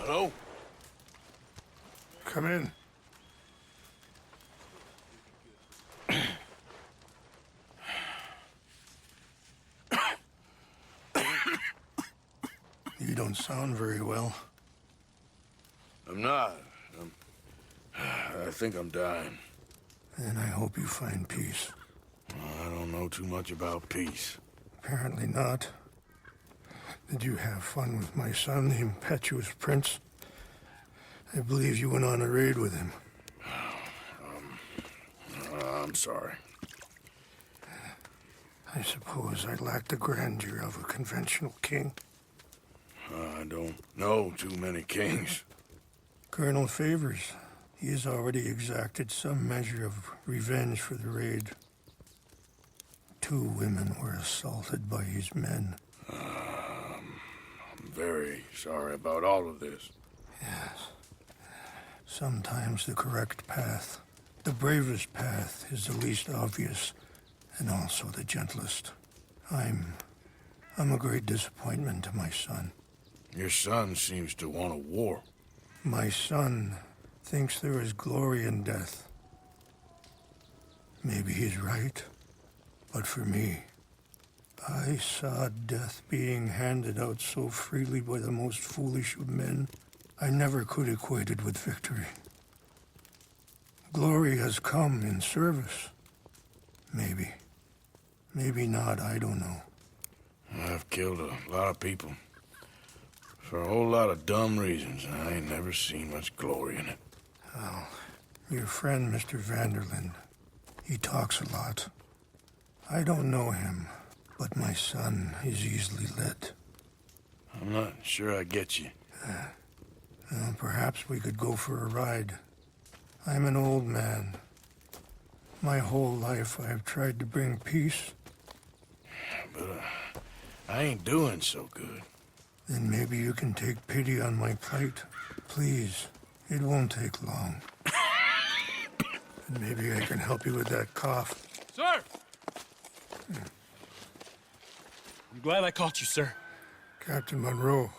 Hello? Come in. You don't sound very well. I'm not. I think I'm dying. And I hope you find peace. I don't know too much about peace. Apparently not. Did you have fun with my son, the impetuous prince? I believe you went on a raid with him. I'm sorry. I suppose I lack the grandeur of a conventional king. I don't know too many kings. Colonel Favors, he has already exacted some measure of revenge for the raid. 2 women were assaulted by his men. I'm very sorry about all of this. Yes. Sometimes the correct path, the bravest path, is the least obvious, and also the gentlest. I'm a great disappointment to my son. Your son seems to want a war. My son thinks there is glory in death. Maybe he's right, but for me, I saw death being handed out so freely by the most foolish of men, I never could equate it with victory. Glory has come in service. Maybe. Maybe not, I don't know. I've killed a lot of people. For a whole lot of dumb reasons. I ain't never seen much glory in it. Well, your friend, Mr. Vanderlyn, he talks a lot. I don't know him, but my son is easily led. I'm not sure I get you. Well, perhaps we could go for a ride. I'm an old man. My whole life I have tried to bring peace. But I ain't doing so good. Then maybe you can take pity on my plight. Please, it won't take long. And maybe I can help you with that cough. Sir! I'm glad I caught you, sir. Captain Munroe,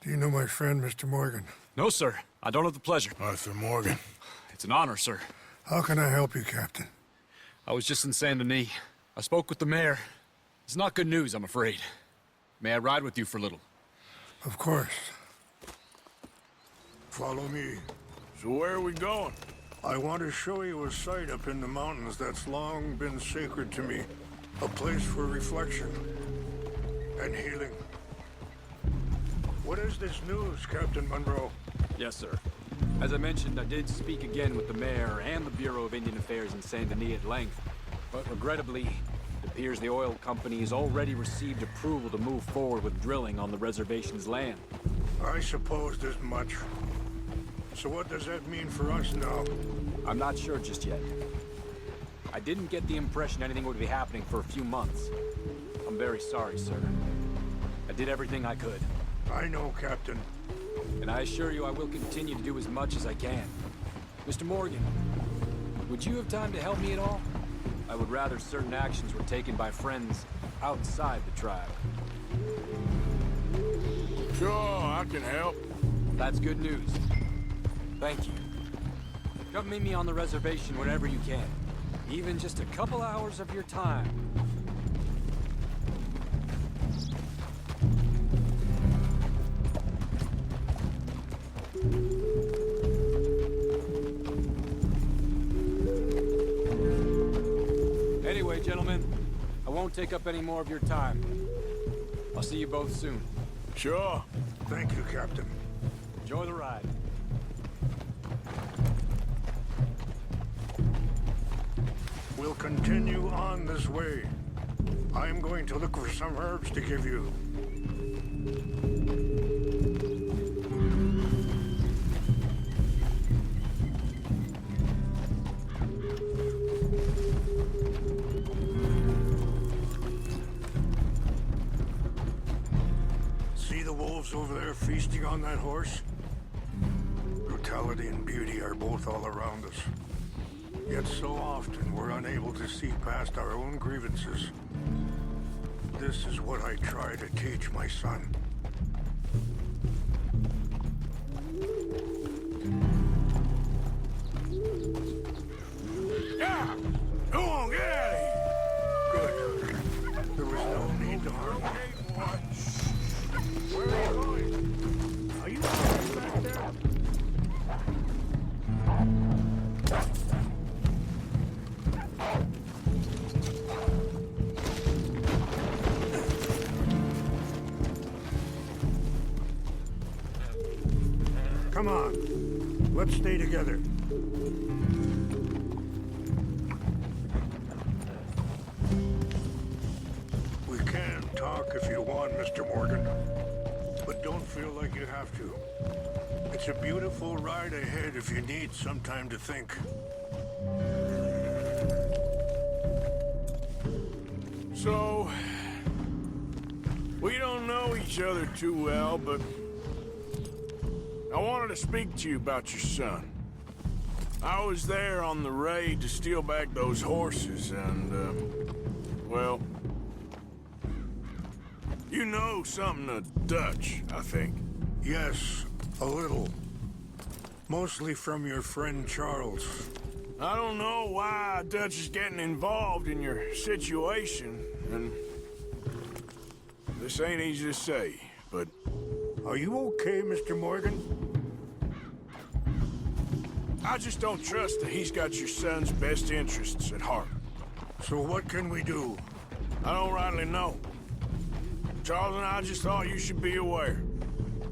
do you know my friend, Mr. Morgan? No, sir. I don't have the pleasure. Arthur Morgan. It's an honor, sir. How can I help you, Captain? I was just in Saint Denis. I spoke with the mayor. It's not good news, I'm afraid. May I ride with you for a little? Of course. Follow me. So where are we going? I want to show you a site up in the mountains that's long been sacred to me. A place for reflection and healing. What is this news, Captain Munroe? Yes, sir. As I mentioned, I did speak again with the mayor and the Bureau of Indian Affairs in Saint Denis at length. But regrettably, it appears the oil company has already received approval to move forward with drilling on the reservation's land. I supposed as much. So what does that mean for us now? I'm not sure just yet. I didn't get the impression anything would be happening for a few months. I'm very sorry, sir. I did everything I could. I know, Captain. And I assure you I will continue to do as much as I can. Mr. Morgan, would you have time to help me at all? I would rather certain actions were taken by friends outside the tribe. Sure, I can help. That's good news. Thank you. Come meet me on the reservation whenever you can. Even just a couple hours of your time. Anyway, gentlemen, I won't take up any more of your time. I'll see you both soon. Sure. Thank you, Captain. Enjoy the ride. We'll continue on this way. I'm going to look for some herbs to give you. See the wolves over there feasting on that horse? Brutality and beauty are both all around us. Yet so often we're unable to see past our own grievances. This is what I try to teach my son. There was no need to harm them. Where are you going? Are you going back there? Come on. Let's stay together. We can talk if you want, Mr. Morgan. But don't feel like you have to. It's a beautiful ride ahead if you need some time to think. So, we don't know each other too well, but I wanted to speak to you about your son. I was there on the raid to steal back those horses, and, well, you know something of Dutch, I think. Yes, a little. Mostly from your friend Charles. I don't know why Dutch is getting involved in your situation, and this ain't easy to say, but... Are you okay, Mr. Morgan? I just don't trust that he's got your son's best interests at heart. So what can we do? I don't rightly know. Charles and I just thought you should be aware.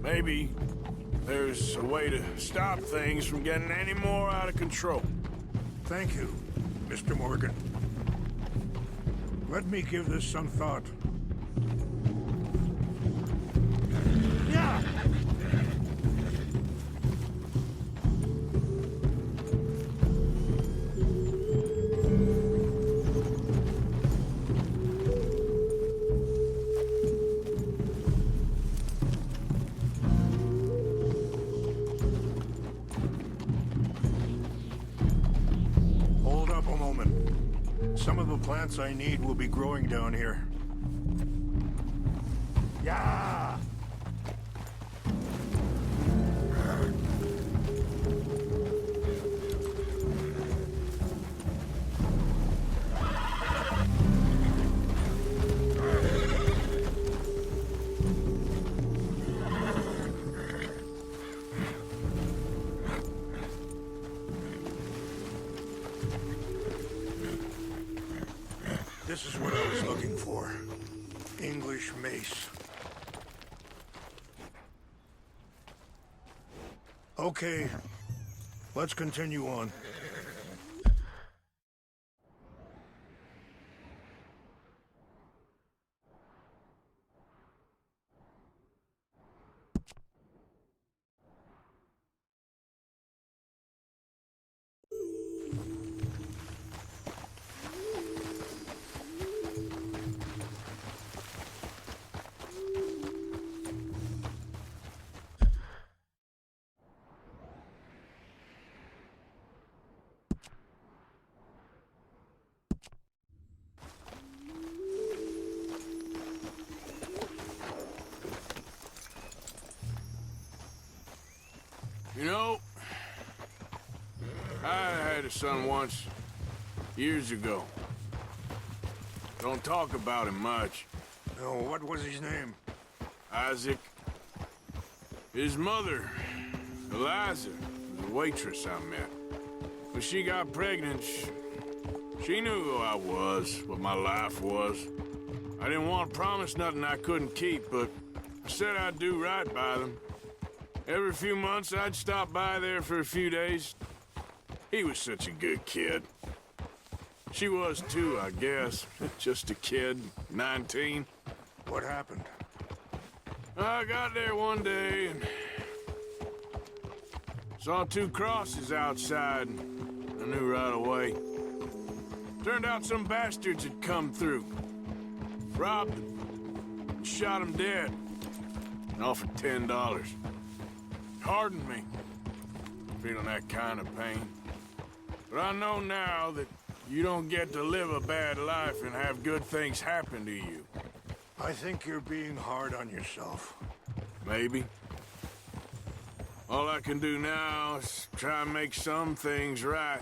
Maybe there's a way to stop things from getting any more out of control. Thank you, Mr. Morgan. Let me give this some thought. Yeah! Hold up a moment. Some of the plants I need will be growing down here. Yeah! This is what I was looking for. English mace. Okay, let's continue on. You know, I had a son once, years ago. Don't talk about him much. Oh, what was his name? Isaac. His mother, Eliza, was a waitress I met. When she got pregnant, she knew who I was, what my life was. I didn't want to promise nothing I couldn't keep, but I said I'd do right by them. Every few months, I'd stop by there for a few days. He was such a good kid. She was too, I guess. Just a kid, 19. What happened? I got there one day and saw two crosses outside. I knew right away. Turned out some bastards had come through. Robbed them. And shot them dead. And offered $10. Pardon me, feeling that kind of pain. But I know now that you don't get to live a bad life and have good things happen to you. I think you're being hard on yourself. Maybe. All I can do now is try and make some things right.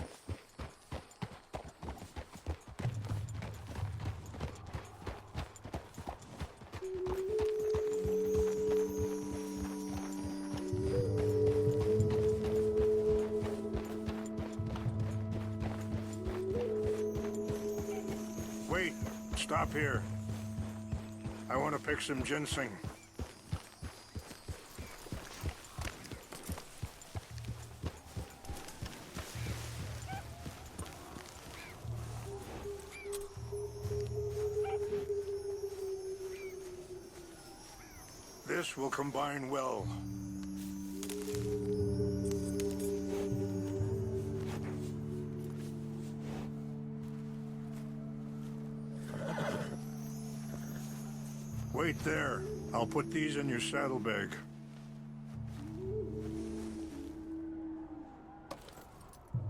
stop here. I want to pick some ginseng. This will combine well. Wait there. I'll put these in your saddlebag.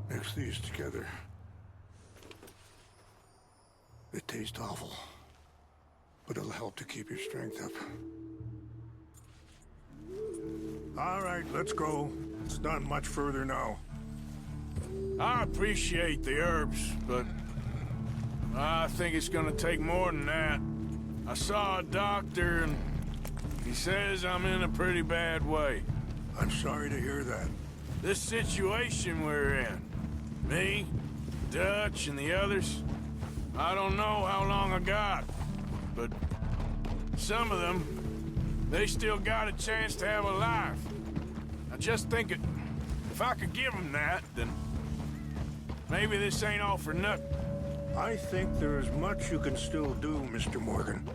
Mix these together. They taste awful, but it'll help to keep your strength up. All right, let's go. It's not much further now. I appreciate the herbs, but I think it's gonna take more than that. I saw a doctor, and he says I'm in a pretty bad way. I'm sorry to hear that. This situation we're in, me, Dutch, and the others, I don't know how long I got, but some of them, they still got a chance to have a life. I just think if I could give them that, then maybe this ain't all for nothing. I think there is much you can still do, Mr. Morgan.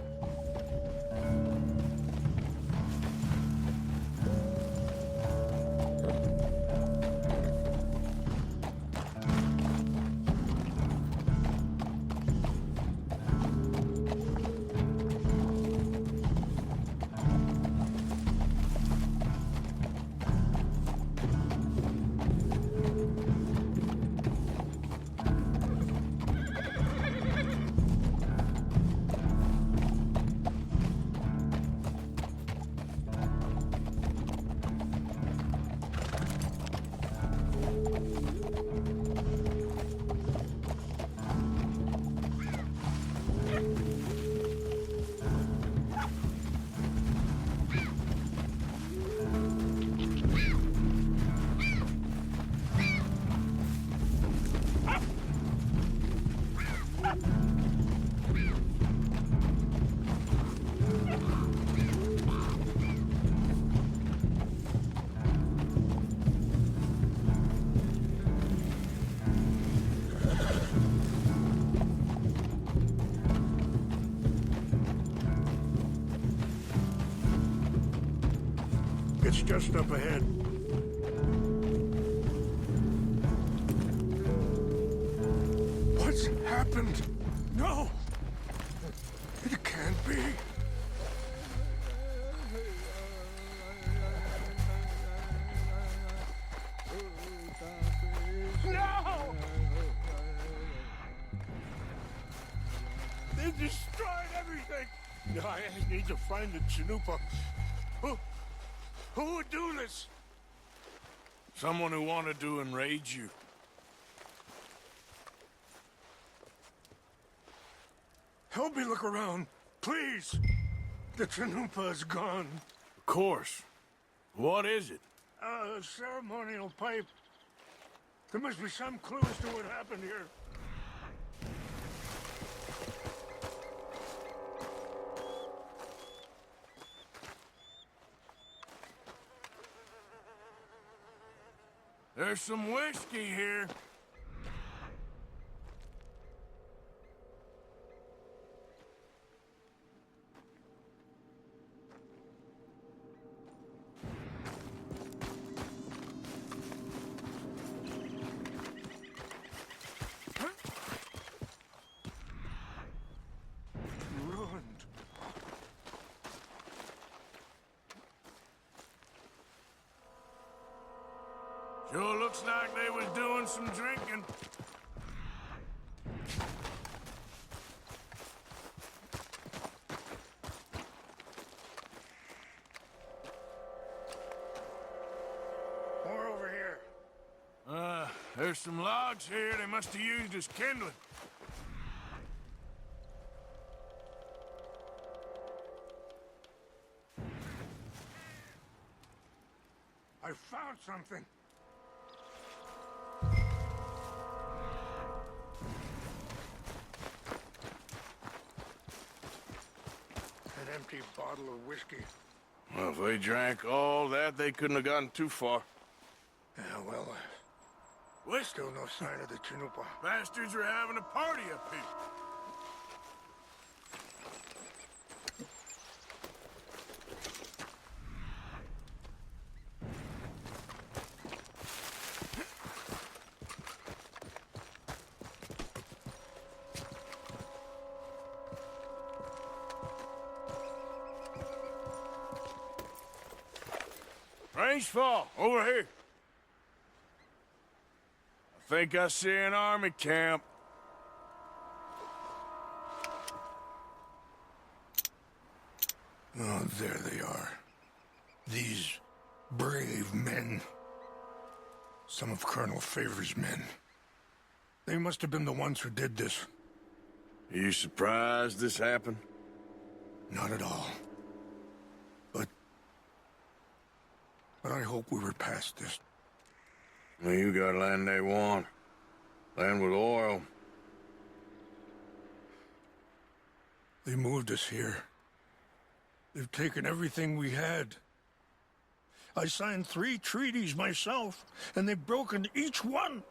It's just up ahead. What's happened? No! It can't be. No! They destroyed everything! I need to find the Chanupa. Who would do this? Someone who wanted to enrage you. Help me look around, please. The Chanupa is gone. Of course. What is it? A ceremonial pipe. There must be some clue as to what happened here. There's some whiskey here. Ruined. Sure looks like they was doing some drinking. More over here. There's some logs here they must have used as kindling. I found something. empty bottle of whiskey. Well, if they drank all that, they couldn't have gotten too far. Yeah, well, Whiskey? still no sign of the Chanupa. Bastards are having a party up here. Range fall, over here. I think I see an army camp. Oh, there they are. These brave men. Some of Colonel Favor's men. They must have been the ones who did this. Are you surprised this happened? Not at all. But I hope we were past this. Well, you got land they want. Land with oil. They moved us here. They've taken everything we had. I signed 3 treaties myself, and they've broken each one.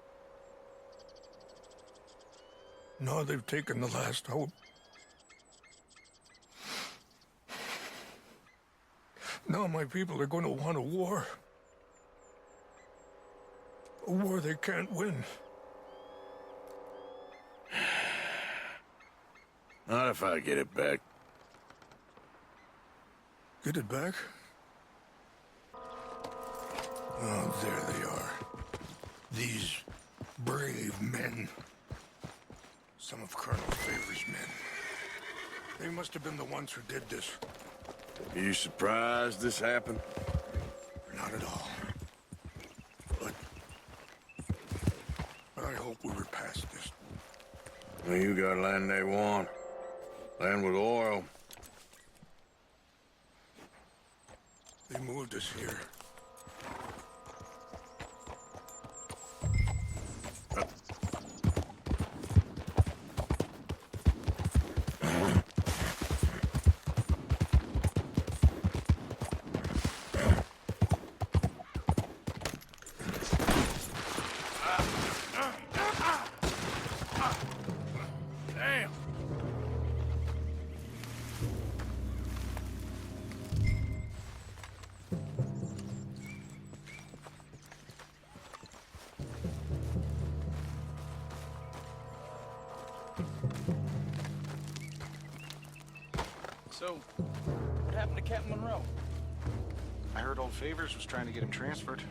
Now they've taken the last hope. Now my people are going to want a war. A war they can't win. Not if I get it back. Get it back? Oh, there they are. These brave men. Some of Colonel Favor's men. They must have been the ones who did this. Are you surprised this happened? Not at all. But I hope we were past this. Well, you got land they want. Land with oil. They moved us here. Damn! So, what happened to Captain Munroe? I heard old Favors was trying to get him transferred.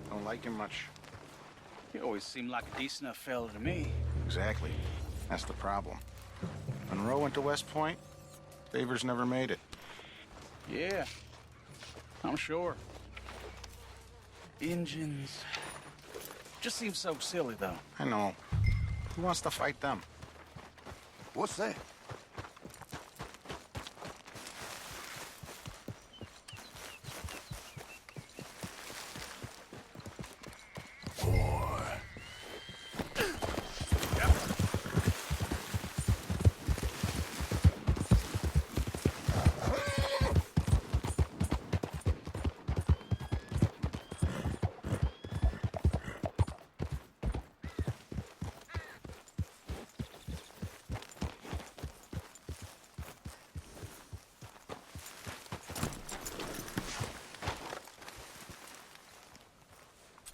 Don't like him much. He always seemed like a decent enough fella to me. Exactly. That's the problem. Munroe went to West Point. Favors never made it. Yeah, I'm sure. Engines. Just seems so silly, though. I know. Who wants to fight them? What's that?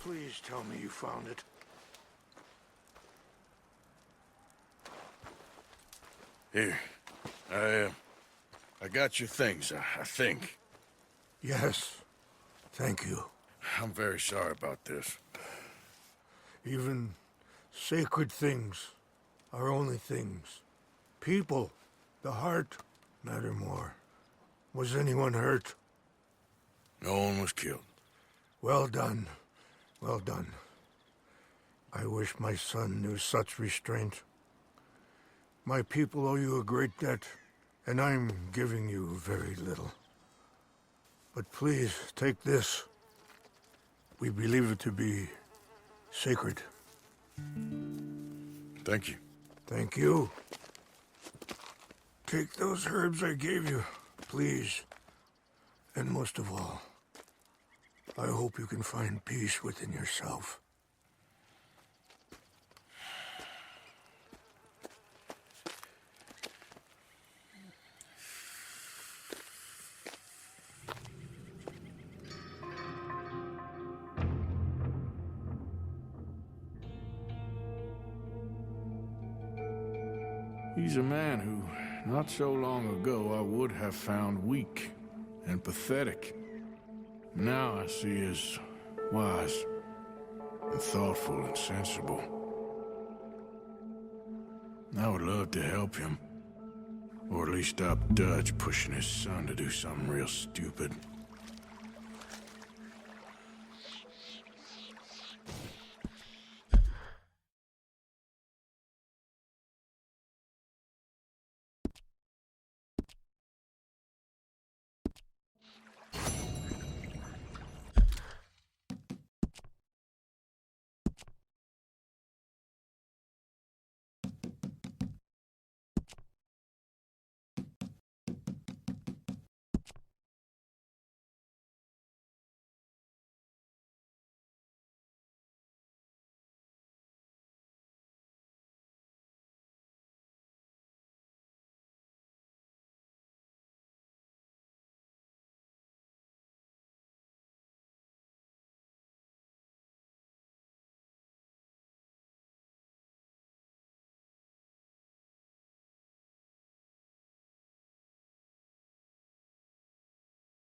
Please tell me you found it. Here. I got your things, I think. Yes. Thank you. I'm very sorry about this. Even sacred things are only things. People, the heart, matter more. Was anyone hurt? No one was killed. Well done. Well done. I wish my son knew such restraint. My people owe you a great debt, and I'm giving you very little. But please, take this. We believe it to be sacred. Thank you. Thank you. Take those herbs I gave you. Please, and most of all, I hope you can find peace within yourself. He's a man who, not so long ago, I would have found weak and pathetic. Now I see as wise and thoughtful and sensible. I would love to help him. Or at least stop Dutch pushing his son to do something real stupid.